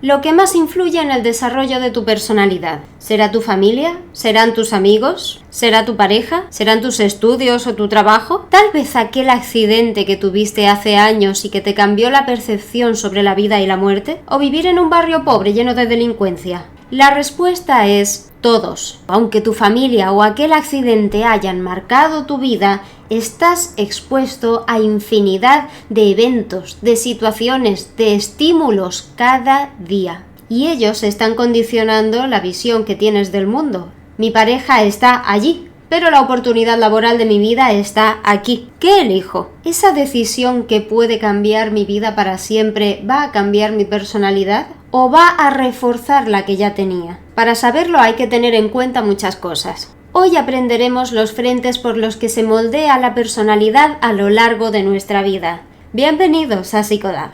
lo que más influye en el desarrollo de tu personalidad. ¿Será tu familia? ¿Serán tus amigos? ¿Será tu pareja? ¿Serán tus estudios o tu trabajo? ¿Tal vez aquel accidente que tuviste hace años y que te cambió la percepción sobre la vida y la muerte? ¿O vivir en un barrio pobre lleno de delincuencia? La respuesta es todos. Aunque tu familia o aquel accidente hayan marcado tu vida, estás expuesto a infinidad de eventos, de situaciones, de estímulos cada día. Y ellos están condicionando la visión que tienes del mundo. Mi pareja está allí, pero la oportunidad laboral de mi vida está aquí. ¿Qué elijo? ¿Esa decisión que puede cambiar mi vida para siempre va a cambiar mi personalidad? ¿O va a reforzar la que ya tenía? Para saberlo hay que tener en cuenta muchas cosas. Hoy aprenderemos los frentes por los que se moldea la personalidad a lo largo de nuestra vida. Bienvenidos a Psicodab.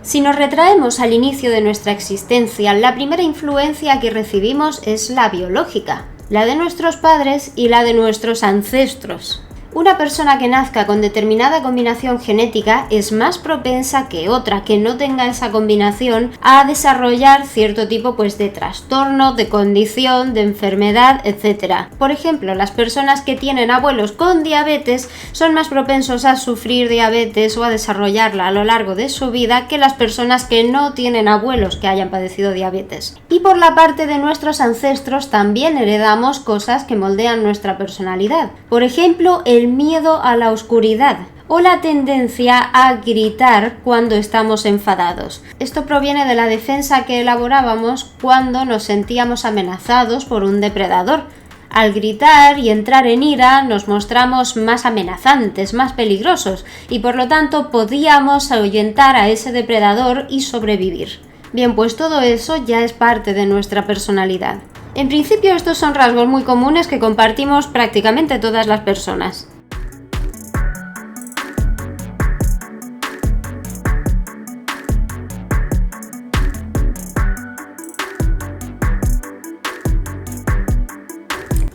Si nos retraemos al inicio de nuestra existencia, la primera influencia que recibimos es la biológica, la de nuestros padres y la de nuestros ancestros. Una persona que nazca con determinada combinación genética es más propensa que otra que no tenga esa combinación a desarrollar cierto tipo de trastorno, de condición, de enfermedad, etc. Por ejemplo, las personas que tienen abuelos con diabetes son más propensos a sufrir diabetes o a desarrollarla a lo largo de su vida que las personas que no tienen abuelos que hayan padecido diabetes. Y por la parte de nuestros ancestros también heredamos cosas que moldean nuestra personalidad. Por ejemplo, el miedo a la oscuridad o la tendencia a gritar cuando estamos enfadados. Esto proviene de la defensa que elaborábamos cuando nos sentíamos amenazados por un depredador. Al gritar y entrar en ira nos mostramos más amenazantes, más peligrosos y por lo tanto podíamos ahuyentar a ese depredador y sobrevivir. Bien, pues todo eso ya es parte de nuestra personalidad. En principio estos son rasgos muy comunes que compartimos prácticamente todas las personas.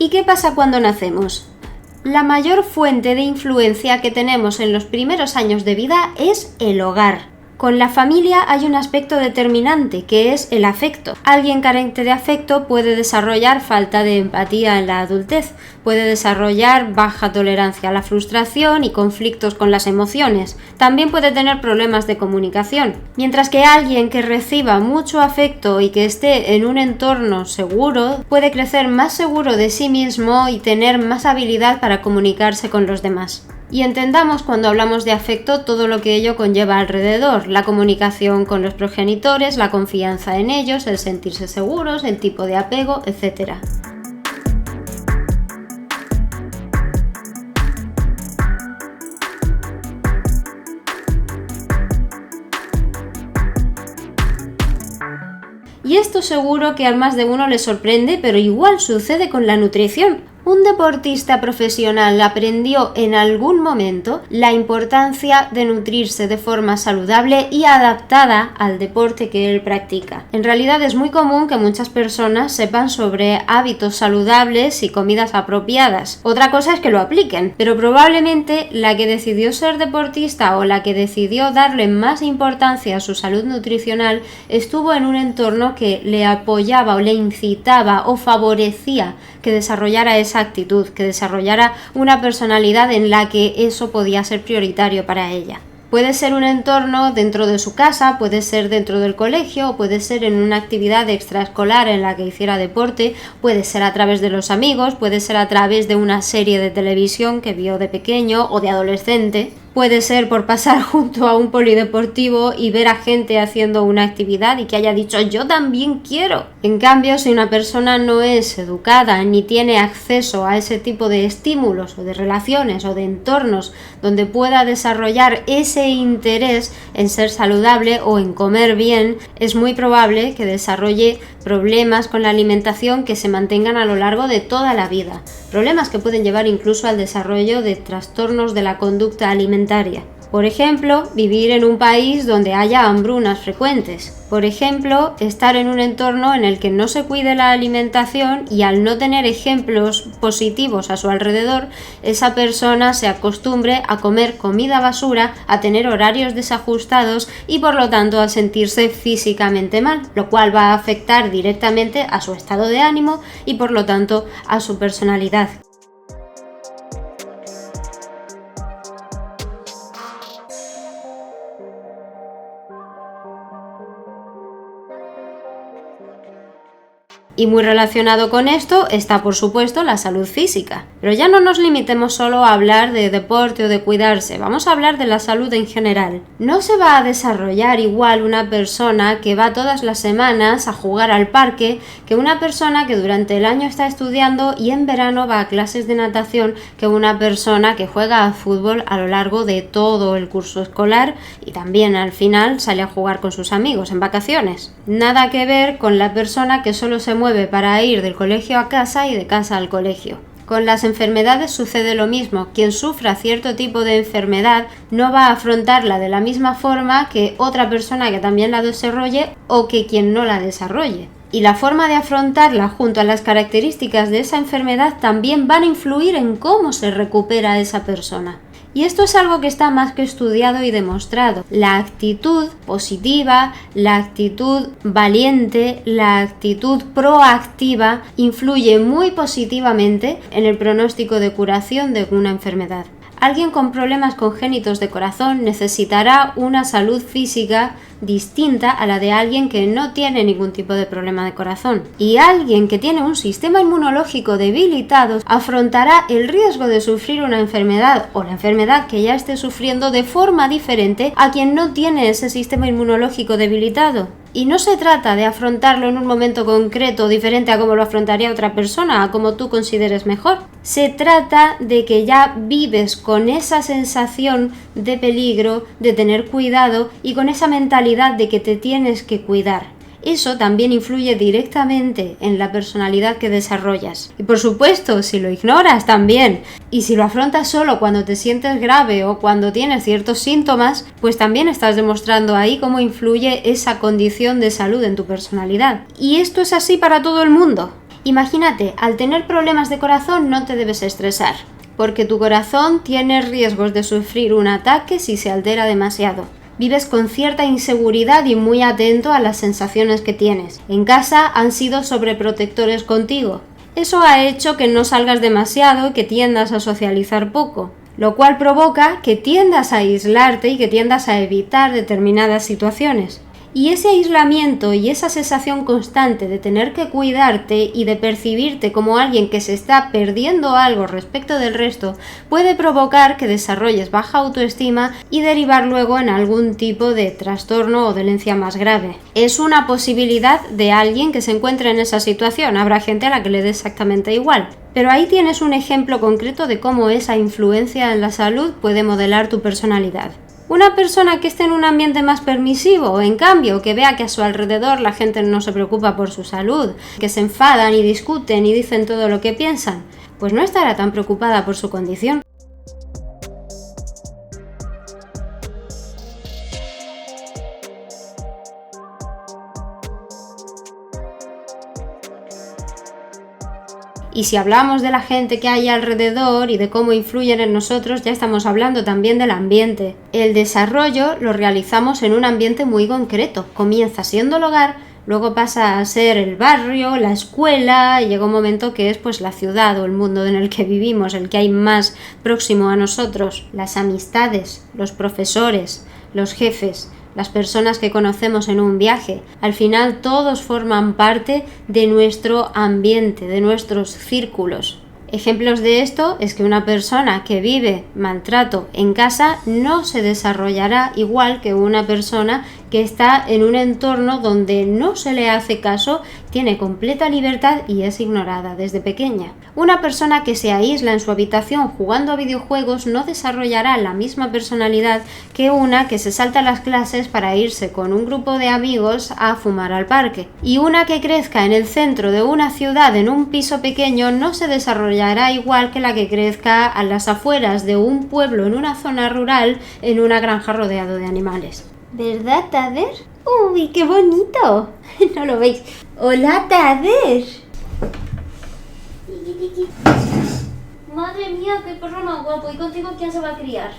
¿Y qué pasa cuando nacemos? La mayor fuente de influencia que tenemos en los primeros años de vida es el hogar. Con la familia hay un aspecto determinante, que es el afecto. Alguien carente de afecto puede desarrollar falta de empatía en la adultez, puede desarrollar baja tolerancia a la frustración y conflictos con las emociones. También puede tener problemas de comunicación. Mientras que alguien que reciba mucho afecto y que esté en un entorno seguro, puede crecer más seguro de sí mismo y tener más habilidad para comunicarse con los demás. Y entendamos cuando hablamos de afecto todo lo que ello conlleva alrededor, la comunicación con los progenitores, la confianza en ellos, el sentirse seguros, el tipo de apego, etc. Y esto seguro que a más de uno le sorprende, pero igual sucede con la nutrición. Un deportista profesional aprendió en algún momento la importancia de nutrirse de forma saludable y adaptada al deporte que él practica. En realidad es muy común que muchas personas sepan sobre hábitos saludables y comidas apropiadas. Otra cosa es que lo apliquen, pero probablemente la que decidió ser deportista o la que decidió darle más importancia a su salud nutricional estuvo en un entorno que le apoyaba o le incitaba o favorecía que desarrollara esa actitud, que desarrollara una personalidad en la que eso podía ser prioritario para ella. Puede ser un entorno dentro de su casa, puede ser dentro del colegio, o puede ser en una actividad extraescolar en la que hiciera deporte, puede ser a través de los amigos, puede ser a través de una serie de televisión que vio de pequeño o de adolescente. Puede ser por pasar junto a un polideportivo y ver a gente haciendo una actividad y que haya dicho yo también quiero. En cambio, si una persona no es educada ni tiene acceso a ese tipo de estímulos o de relaciones o de entornos donde pueda desarrollar ese interés en ser saludable o en comer bien, es muy probable que desarrolle problemas con la alimentación que se mantengan a lo largo de toda la vida. Problemas que pueden llevar incluso al desarrollo de trastornos de la conducta alimentaria. Por ejemplo, vivir en un país donde haya hambrunas frecuentes. Por ejemplo, estar en un entorno en el que no se cuide la alimentación y al no tener ejemplos positivos a su alrededor, esa persona se acostumbre a comer comida basura, a tener horarios desajustados y por lo tanto a sentirse físicamente mal, lo cual va a afectar directamente a su estado de ánimo y por lo tanto a su personalidad. Y muy relacionado con esto está, por supuesto, la salud física. Pero ya no nos limitemos solo a hablar de deporte o de cuidarse, vamos a hablar de la salud en general. No se va a desarrollar igual una persona que va todas las semanas a jugar al parque que una persona que durante el año está estudiando y en verano va a clases de natación, que una persona que juega a fútbol a lo largo de todo el curso escolar y también al final sale a jugar con sus amigos en vacaciones. Nada que ver con la persona que solo se mueve para ir del colegio a casa y de casa al colegio. Con las enfermedades sucede lo mismo. Quien sufra cierto tipo de enfermedad no va a afrontarla de la misma forma que otra persona que también la desarrolle o que quien no la desarrolle. Y la forma de afrontarla junto a las características de esa enfermedad también van a influir en cómo se recupera esa persona. Y esto es algo que está más que estudiado y demostrado. La actitud positiva, la actitud valiente, la actitud proactiva influye muy positivamente en el pronóstico de curación de una enfermedad. Alguien con problemas congénitos de corazón necesitará una salud física distinta a la de alguien que no tiene ningún tipo de problema de corazón. Y alguien que tiene un sistema inmunológico debilitado afrontará el riesgo de sufrir una enfermedad o la enfermedad que ya esté sufriendo de forma diferente a quien no tiene ese sistema inmunológico debilitado. Y no se trata de afrontarlo en un momento concreto diferente a como lo afrontaría otra persona, a como tú consideres mejor. Se trata de que ya vives con esa sensación de peligro, de tener cuidado y con esa mentalidad de que te tienes que cuidar. Eso también influye directamente en la personalidad que desarrollas. Y por supuesto, si lo ignoras también, y si lo afrontas solo cuando te sientes grave o cuando tienes ciertos síntomas, pues también estás demostrando ahí cómo influye esa condición de salud en tu personalidad. Y esto es así para todo el mundo. Imagínate, al tener problemas de corazón no te debes estresar, porque tu corazón tiene riesgos de sufrir un ataque si se altera demasiado. Vives con cierta inseguridad y muy atento a las sensaciones que tienes. En casa han sido sobreprotectores contigo. Eso ha hecho que no salgas demasiado y que tiendas a socializar poco, lo cual provoca que tiendas a aislarte y que tiendas a evitar determinadas situaciones. Y ese aislamiento y esa sensación constante de tener que cuidarte y de percibirte como alguien que se está perdiendo algo respecto del resto puede provocar que desarrolles baja autoestima y derivar luego en algún tipo de trastorno o dolencia más grave. Es una posibilidad de alguien que se encuentre en esa situación. Habrá gente a la que le dé exactamente igual. Pero ahí tienes un ejemplo concreto de cómo esa influencia en la salud puede modelar tu personalidad. Una persona que esté en un ambiente más permisivo, en cambio, que vea que a su alrededor la gente no se preocupa por su salud, que se enfadan y discuten y dicen todo lo que piensan, pues no estará tan preocupada por su condición. Y si hablamos de la gente que hay alrededor y de cómo influyen en nosotros, ya estamos hablando también del ambiente. El desarrollo lo realizamos en un ambiente muy concreto. Comienza siendo el hogar, luego pasa a ser el barrio, la escuela, y llega un momento que es pues la ciudad o el mundo en el que vivimos, el que hay más próximo a nosotros. Las amistades, los profesores, los jefes, las personas que conocemos en un viaje. Al final todos forman parte de nuestro ambiente, de nuestros círculos. Ejemplos de esto es que una persona que vive maltrato en casa no se desarrollará igual que una persona que está en un entorno donde no se le hace caso, tiene completa libertad y es ignorada desde pequeña. Una persona que se aísla en su habitación jugando a videojuegos no desarrollará la misma personalidad que una que se salta las clases para irse con un grupo de amigos a fumar al parque. Y una que crezca en el centro de una ciudad en un piso pequeño no se desarrollará igual que la que crezca a las afueras de un pueblo en una zona rural en una granja rodeado de animales. ¿Verdad, Tader? ¡Uy, qué bonito! ¿No lo veis? ¡Hola, Tader! Madre mía, qué perro más guapo. ¿Y contigo quién se va a criar?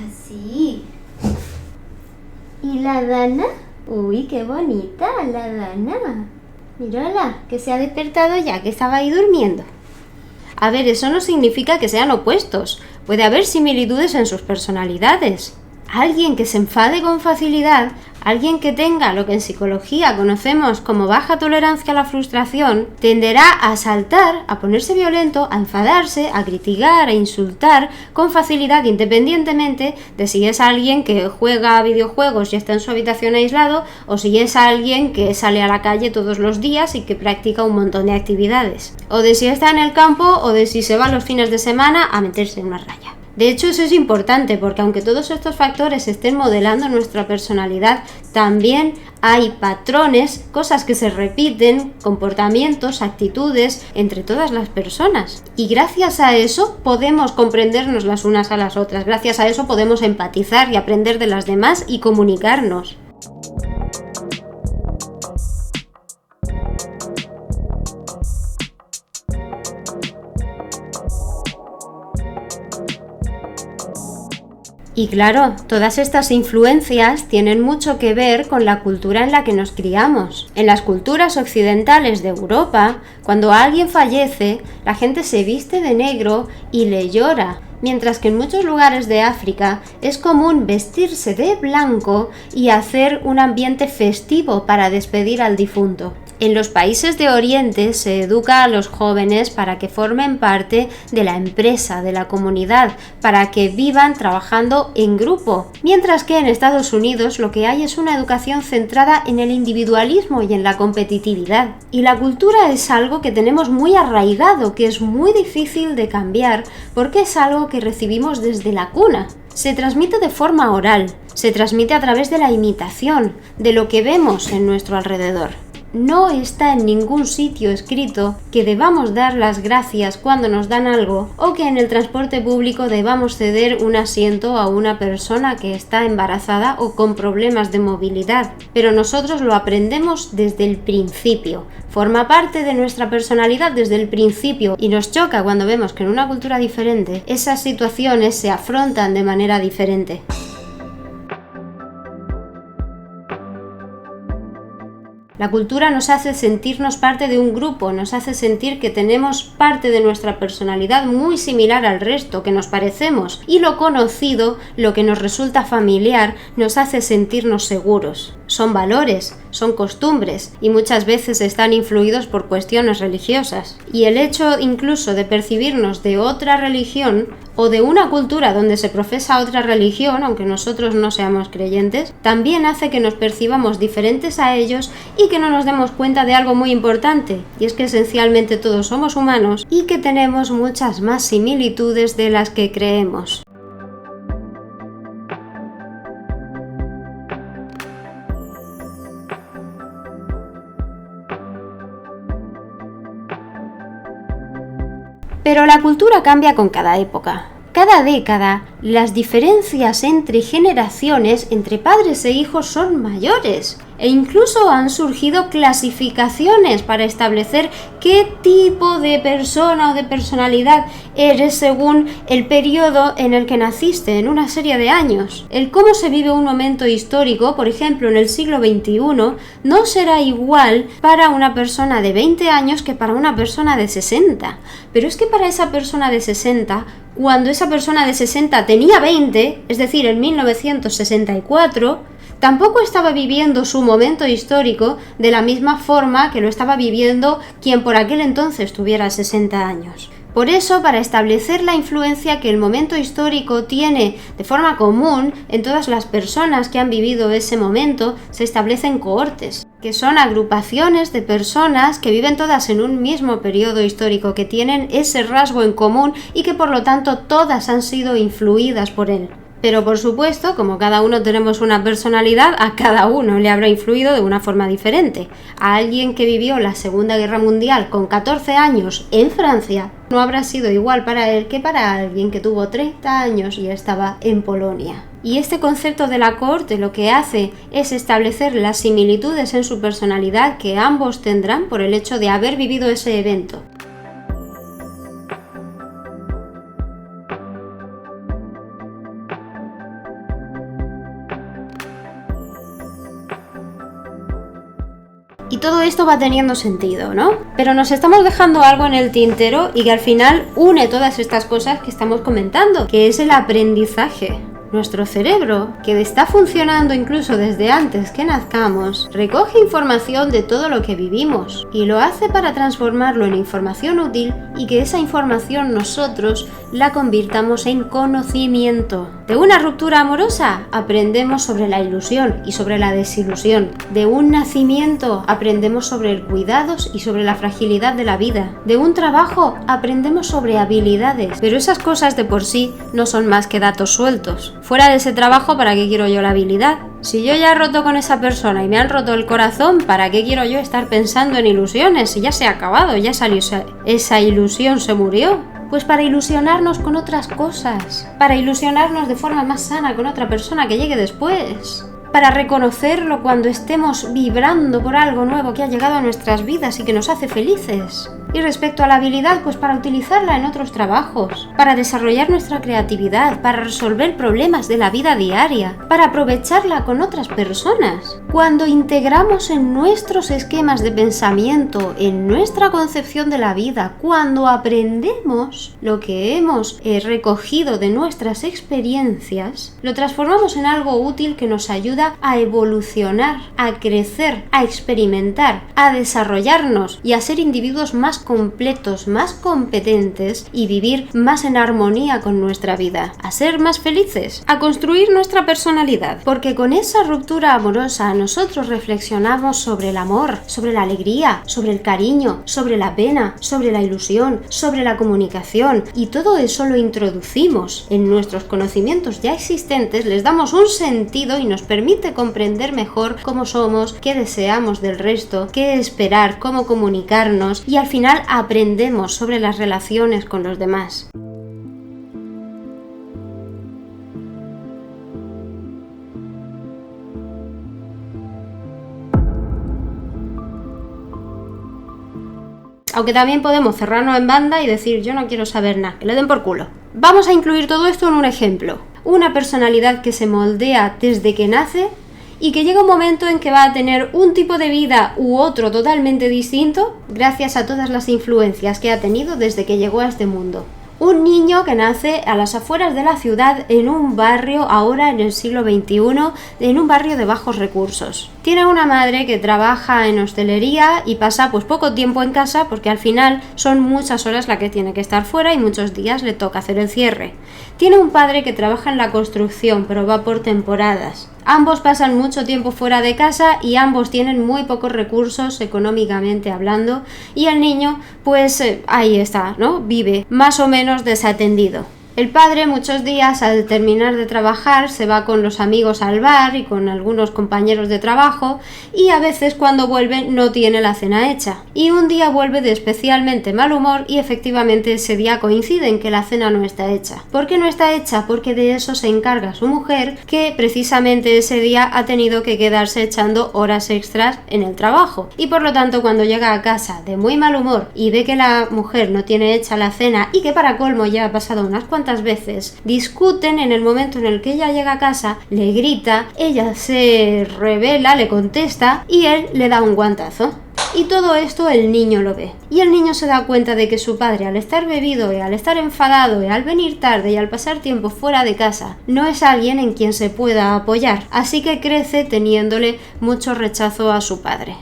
Así. ¿Y la Dana? ¡Uy, qué bonita la Dana! Mírala, que se ha despertado ya, que estaba ahí durmiendo. A ver, eso no significa que sean opuestos. Puede haber similitudes en sus personalidades. Alguien que se enfade con facilidad, alguien que tenga lo que en psicología conocemos como baja tolerancia a la frustración, tenderá a saltar, a ponerse violento, a enfadarse, a criticar, a insultar con facilidad, independientemente de si es alguien que juega a videojuegos y está en su habitación aislado o si es alguien que sale a la calle todos los días y que practica un montón de actividades. O de si está en el campo o de si se va los fines de semana a meterse en una raya. De hecho, eso es importante porque aunque todos estos factores estén modelando nuestra personalidad, también hay patrones, cosas que se repiten, comportamientos, actitudes entre todas las personas. Y gracias a eso podemos comprendernos las unas a las otras, gracias a eso podemos empatizar y aprender de las demás y comunicarnos. Y claro, todas estas influencias tienen mucho que ver con la cultura en la que nos criamos. En las culturas occidentales de Europa, cuando alguien fallece, la gente se viste de negro y le llora, mientras que en muchos lugares de África es común vestirse de blanco y hacer un ambiente festivo para despedir al difunto. En los países de Oriente se educa a los jóvenes para que formen parte de la empresa, de la comunidad, para que vivan trabajando en grupo, mientras que en Estados Unidos lo que hay es una educación centrada en el individualismo y en la competitividad. Y la cultura es algo que tenemos muy arraigado, que es muy difícil de cambiar, porque es algo que recibimos desde la cuna. Se transmite de forma oral, se transmite a través de la imitación, de lo que vemos en nuestro alrededor. No está en ningún sitio escrito que debamos dar las gracias cuando nos dan algo o que en el transporte público debamos ceder un asiento a una persona que está embarazada o con problemas de movilidad, pero nosotros lo aprendemos desde el principio. Forma parte de nuestra personalidad desde el principio y nos choca cuando vemos que en una cultura diferente esas situaciones se afrontan de manera diferente. La cultura nos hace sentirnos parte de un grupo, nos hace sentir que tenemos parte de nuestra personalidad muy similar al resto, que nos parecemos, y lo conocido, lo que nos resulta familiar, nos hace sentirnos seguros. Son valores, son costumbres y muchas veces están influidos por cuestiones religiosas. Y el hecho incluso de percibirnos de otra religión o de una cultura donde se profesa otra religión, aunque nosotros no seamos creyentes, también hace que nos percibamos diferentes a ellos y que no nos demos cuenta de algo muy importante, y es que esencialmente todos somos humanos y que tenemos muchas más similitudes de las que creemos. Pero la cultura cambia con cada época. Cada década, las diferencias entre generaciones, entre padres e hijos son mayores. E incluso han surgido clasificaciones para establecer qué tipo de persona o de personalidad eres según el periodo en el que naciste, en una serie de años. El cómo se vive un momento histórico, por ejemplo en el siglo XXI, no será igual para una persona de 20 años que para una persona de 60. Pero es que para esa persona de 60, cuando esa persona de 60 tenía 20, es decir, en 1964, tampoco estaba viviendo su momento histórico de la misma forma que lo estaba viviendo quien por aquel entonces tuviera 60 años. Por eso, para establecer la influencia que el momento histórico tiene de forma común en todas las personas que han vivido ese momento, se establecen cohortes, que son agrupaciones de personas que viven todas en un mismo periodo histórico, que tienen ese rasgo en común y que por lo tanto todas han sido influidas por él. Pero por supuesto, como cada uno tenemos una personalidad, a cada uno le habrá influido de una forma diferente. A alguien que vivió la Segunda Guerra Mundial con 14 años en Francia, no habrá sido igual para él que para alguien que tuvo 30 años y estaba en Polonia. Y este concepto de la cohorte lo que hace es establecer las similitudes en su personalidad que ambos tendrán por el hecho de haber vivido ese evento. Y todo esto va teniendo sentido, ¿no? Pero nos estamos dejando algo en el tintero y que al final une todas estas cosas que estamos comentando, que es el aprendizaje. Nuestro cerebro, que está funcionando incluso desde antes que nazcamos, recoge información de todo lo que vivimos y lo hace para transformarlo en información útil y que esa información nosotros la convirtamos en conocimiento. De una ruptura amorosa aprendemos sobre la ilusión y sobre la desilusión. De un nacimiento aprendemos sobre el cuidados y sobre la fragilidad de la vida. De un trabajo aprendemos sobre habilidades, pero esas cosas de por sí no son más que datos sueltos. Fuera de ese trabajo, ¿para qué quiero yo la habilidad? Si yo ya he roto con esa persona y me han roto el corazón, ¿para qué quiero yo estar pensando en ilusiones? Si ya se ha acabado, ya salió esa ilusión, se murió. Pues para ilusionarnos con otras cosas, para ilusionarnos de forma más sana con otra persona que llegue después, para reconocerlo cuando estemos vibrando por algo nuevo que ha llegado a nuestras vidas y que nos hace felices. Y respecto a la habilidad, pues para utilizarla en otros trabajos, para desarrollar nuestra creatividad, para resolver problemas de la vida diaria, para aprovecharla con otras personas. Cuando integramos en nuestros esquemas de pensamiento, en nuestra concepción de la vida, cuando aprendemos lo que hemos recogido de nuestras experiencias, lo transformamos en algo útil que nos ayuda a evolucionar, a crecer, a experimentar, a desarrollarnos y a ser individuos más completos, más competentes y vivir más en armonía con nuestra vida, a ser más felices, a construir nuestra personalidad, porque con esa ruptura amorosa nosotros reflexionamos sobre el amor, sobre la alegría, sobre el cariño, sobre la pena, sobre la ilusión, sobre la comunicación, y todo eso lo introducimos en nuestros conocimientos ya existentes, les damos un sentido y nos permite comprender mejor cómo somos, qué deseamos del resto, qué esperar, cómo comunicarnos, y al final aprendemos sobre las relaciones con los demás. Aunque también podemos cerrarnos en banda y decir yo no quiero saber nada, que le den por culo. Vamos a incluir todo esto en un ejemplo. Una personalidad que se moldea desde que nace y que llega un momento en que va a tener un tipo de vida u otro totalmente distinto gracias a todas las influencias que ha tenido desde que llegó a este mundo. Un niño que nace a las afueras de la ciudad en un barrio, ahora en el siglo XXI, en un barrio de bajos recursos. Tiene una madre que trabaja en hostelería y pasa pues poco tiempo en casa porque al final son muchas horas la que tiene que estar fuera y muchos días le toca hacer el cierre. Tiene un padre que trabaja en la construcción pero va por temporadas. Ambos pasan mucho tiempo fuera de casa y ambos tienen muy pocos recursos económicamente hablando y el niño pues ahí está, ¿no? Vive más o menos desatendido. El padre muchos días al terminar de trabajar se va con los amigos al bar y con algunos compañeros de trabajo y a veces cuando vuelve no tiene la cena hecha. Y un día vuelve de especialmente mal humor y efectivamente ese día coincide en que la cena no está hecha. ¿Por qué no está hecha? Porque de eso se encarga su mujer, que precisamente ese día ha tenido que quedarse echando horas extras en el trabajo. Y por lo tanto cuando llega a casa de muy mal humor y ve que la mujer no tiene hecha la cena y que para colmo ya ha pasado unas cuantas veces, discuten. En el momento en el que ella llega a casa, le grita, ella se revela, le contesta y él le da un guantazo. Y todo esto el niño lo ve. Y el niño se da cuenta de que su padre, al estar bebido y al estar enfadado y al venir tarde y al pasar tiempo fuera de casa, no es alguien en quien se pueda apoyar. Así que crece teniéndole mucho rechazo a su padre.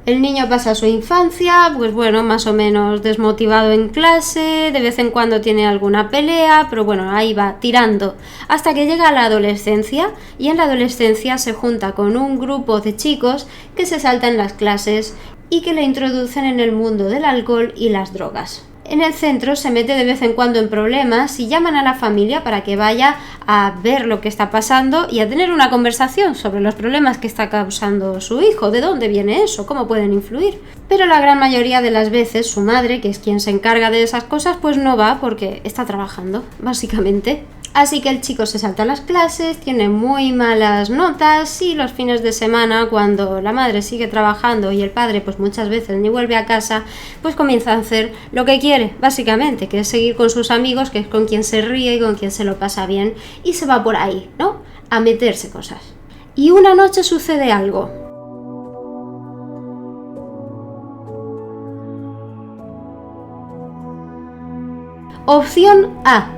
El niño pasa su infancia, pues bueno, más o menos desmotivado en clase, de vez en cuando tiene alguna pelea, pero bueno, ahí va tirando, hasta que llega a la adolescencia, y en la adolescencia se junta con un grupo de chicos que se saltan las clases y que le introducen en el mundo del alcohol y las drogas. En el centro se mete de vez en cuando en problemas y llaman a la familia para que vaya a ver lo que está pasando y a tener una conversación sobre los problemas que está causando su hijo, de dónde viene eso, cómo pueden influir. Pero la gran mayoría de las veces su madre, que es quien se encarga de esas cosas, pues no va porque está trabajando, básicamente. Así que el chico se salta las clases, tiene muy malas notas y los fines de semana, cuando la madre sigue trabajando y el padre pues muchas veces ni vuelve a casa, pues comienza a hacer lo que quiere, básicamente, que es seguir con sus amigos, que es con quien se ríe y con quien se lo pasa bien, y se va por ahí, ¿no? A meterse cosas. Y una noche sucede algo. Opción A.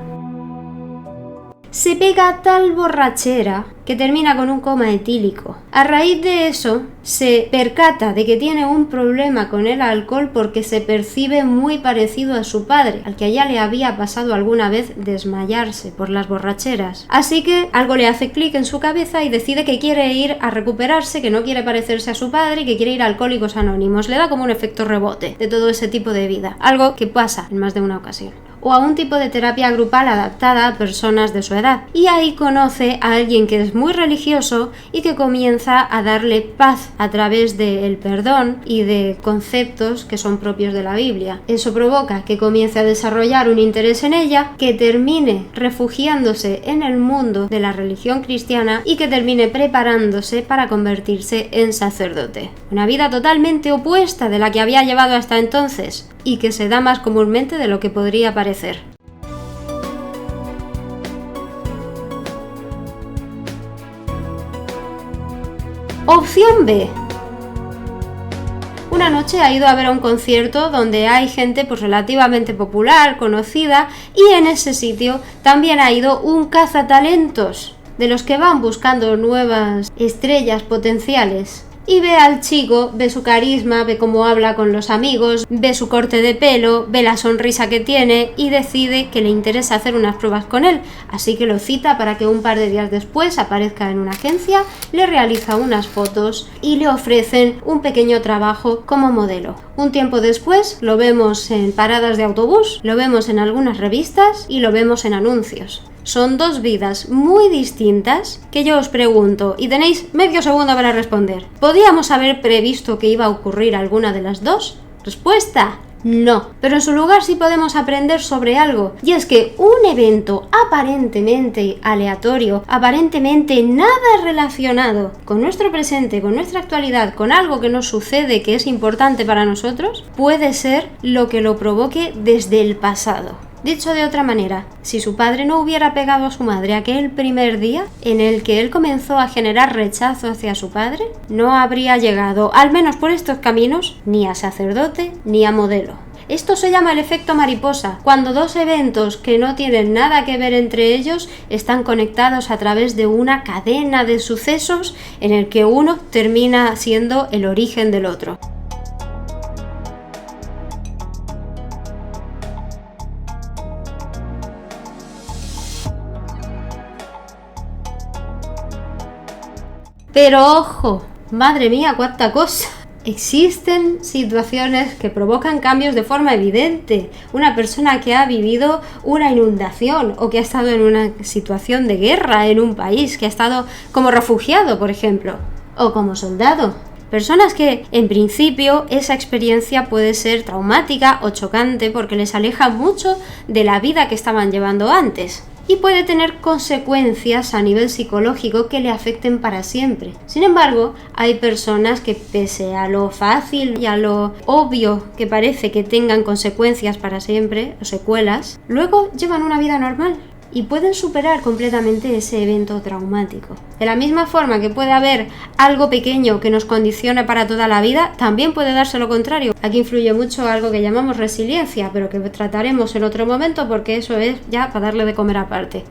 Se pega tal borrachera que termina con un coma etílico. A raíz de eso, se percata de que tiene un problema con el alcohol porque se percibe muy parecido a su padre, al que ya le había pasado alguna vez desmayarse por las borracheras. Así que algo le hace clic en su cabeza y decide que quiere ir a recuperarse, que no quiere parecerse a su padre y que quiere ir a Alcohólicos Anónimos. Le da como un efecto rebote de todo ese tipo de vida, algo que pasa en más de una ocasión. O a un tipo de terapia grupal adaptada a personas de su edad. Y ahí conoce a alguien que es muy religioso y que comienza a darle paz a través del perdón y de conceptos que son propios de la Biblia. Eso provoca que comience a desarrollar un interés en ella, que termine refugiándose en el mundo de la religión cristiana y que termine preparándose para convertirse en sacerdote. Una vida totalmente opuesta de la que había llevado hasta entonces y que se da más comúnmente de lo que podría parecer. Opción B. Una noche ha ido a ver a un concierto donde hay gente pues relativamente popular, conocida, y en ese sitio también ha ido un cazatalentos, de los que van buscando nuevas estrellas potenciales. Y ve al chico, ve su carisma, ve cómo habla con los amigos, ve su corte de pelo, ve la sonrisa que tiene y decide que le interesa hacer unas pruebas con él. Así que lo cita para que un par de días después aparezca en una agencia, le realiza unas fotos y le ofrecen un pequeño trabajo como modelo. Un tiempo después lo vemos en paradas de autobús, lo vemos en algunas revistas y lo vemos en anuncios. Son dos vidas muy distintas que yo os pregunto, y tenéis medio segundo para responder. ¿Podíamos haber previsto que iba a ocurrir alguna de las dos? Respuesta: no. Pero en su lugar sí podemos aprender sobre algo, y es que un evento aparentemente aleatorio, aparentemente nada relacionado con nuestro presente, con nuestra actualidad, con algo que nos sucede que es importante para nosotros, puede ser lo que lo provoque desde el pasado. Dicho de otra manera, si su padre no hubiera pegado a su madre aquel primer día en el que él comenzó a generar rechazo hacia su padre, no habría llegado, al menos por estos caminos, ni a sacerdote ni a modelo. Esto se llama el efecto mariposa, cuando dos eventos que no tienen nada que ver entre ellos están conectados a través de una cadena de sucesos en el que uno termina siendo el origen del otro. Pero ojo, madre mía, cuánta cosa. Existen situaciones que provocan cambios de forma evidente. Una persona que ha vivido una inundación o que ha estado en una situación de guerra en un país, que ha estado como refugiado, por ejemplo, o como soldado. Personas que, en principio, esa experiencia puede ser traumática o chocante porque les aleja mucho de la vida que estaban llevando antes. Y puede tener consecuencias a nivel psicológico que le afecten para siempre. Sin embargo, hay personas que, pese a lo fácil y a lo obvio que parece que tengan consecuencias para siempre, o secuelas, luego llevan una vida normal y pueden superar completamente ese evento traumático. De la misma forma que puede haber algo pequeño que nos condicione para toda la vida, también puede darse lo contrario. Aquí influye mucho algo que llamamos resiliencia, pero que trataremos en otro momento porque eso es ya para darle de comer aparte.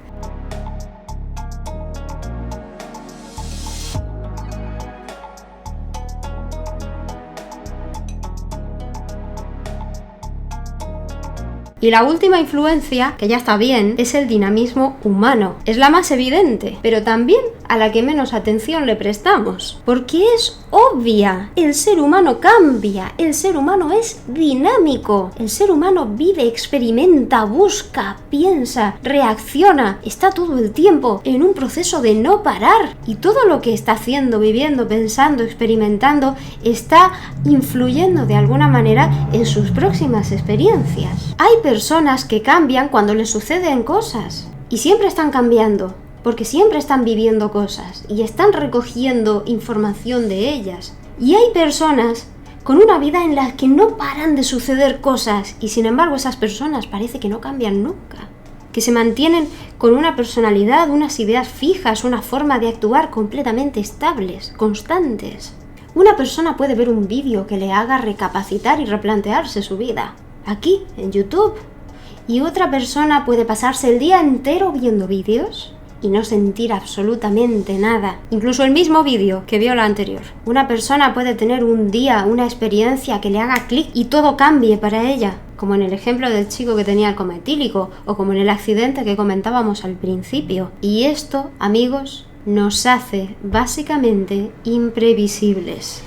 Y la última influencia, que ya está bien, es el dinamismo humano. Es la más evidente, pero también a la que menos atención le prestamos, porque es obvia. El ser humano cambia, el ser humano es dinámico, el ser humano vive, experimenta, busca, piensa, reacciona, está todo el tiempo en un proceso de no parar, y todo lo que está haciendo, viviendo, pensando, experimentando, está influyendo de alguna manera en sus próximas experiencias. Hay personas que cambian cuando les suceden cosas, y siempre están cambiando, porque siempre están viviendo cosas y están recogiendo información de ellas. Y hay personas con una vida en la que no paran de suceder cosas, y sin embargo esas personas parece que no cambian nunca, que se mantienen con una personalidad, unas ideas fijas, una forma de actuar completamente estables, constantes. Una persona puede ver un vídeo que le haga recapacitar y replantearse su vida, aquí, en YouTube, y otra persona puede pasarse el día entero viendo vídeos y no sentir absolutamente nada. Incluso el mismo vídeo que vio la anterior. Una persona puede tener un día, una experiencia que le haga clic y todo cambie para ella, como en el ejemplo del chico que tenía el coma etílico, o como en el accidente que comentábamos al principio. Y esto, amigos, nos hace básicamente imprevisibles.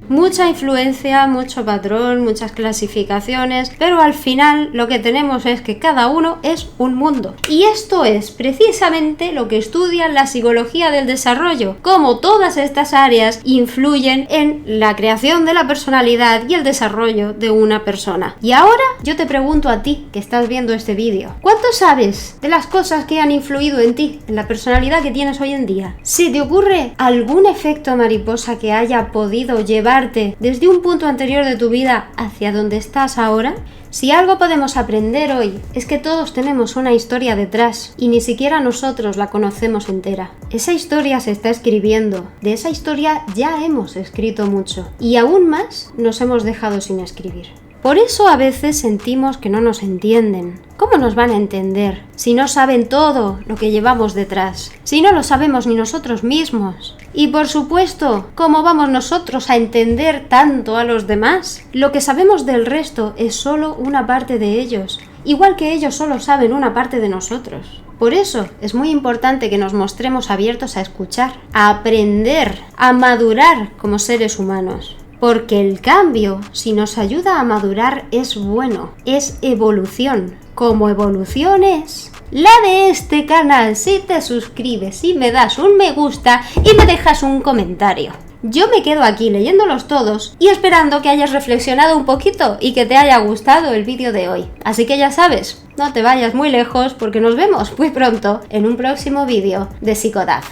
Mucha influencia, mucho patrón, muchas clasificaciones, pero al final lo que tenemos es que cada uno es un mundo. Y esto es precisamente lo que estudia la psicología del desarrollo, cómo todas estas áreas influyen en la creación de la personalidad y el desarrollo de una persona. Y ahora yo te pregunto a ti, que estás viendo este vídeo, ¿cuánto sabes de las cosas que han influido en ti, en la personalidad que tienes hoy en día? ¿Se te ocurre algún efecto mariposa que haya podido llevarte desde un punto anterior de tu vida hacia donde estás ahora? Si algo podemos aprender hoy es que todos tenemos una historia detrás y ni siquiera nosotros la conocemos entera. Esa historia se está escribiendo, de esa historia ya hemos escrito mucho y aún más nos hemos dejado sin escribir. Por eso a veces sentimos que no nos entienden. ¿Cómo nos van a entender si no saben todo lo que llevamos detrás? Si no lo sabemos ni nosotros mismos. Y por supuesto, ¿cómo vamos nosotros a entender tanto a los demás? Lo que sabemos del resto es solo una parte de ellos, igual que ellos solo saben una parte de nosotros. Por eso es muy importante que nos mostremos abiertos a escuchar, a aprender, a madurar como seres humanos. Porque el cambio, si nos ayuda a madurar, es bueno, es evolución. Como evolución es la de este canal, si te suscribes, si me das un me gusta y me dejas un comentario. Yo me quedo aquí leyéndolos todos y esperando que hayas reflexionado un poquito y que te haya gustado el vídeo de hoy. Así que ya sabes, no te vayas muy lejos porque nos vemos muy pronto en un próximo vídeo de Psicodaf.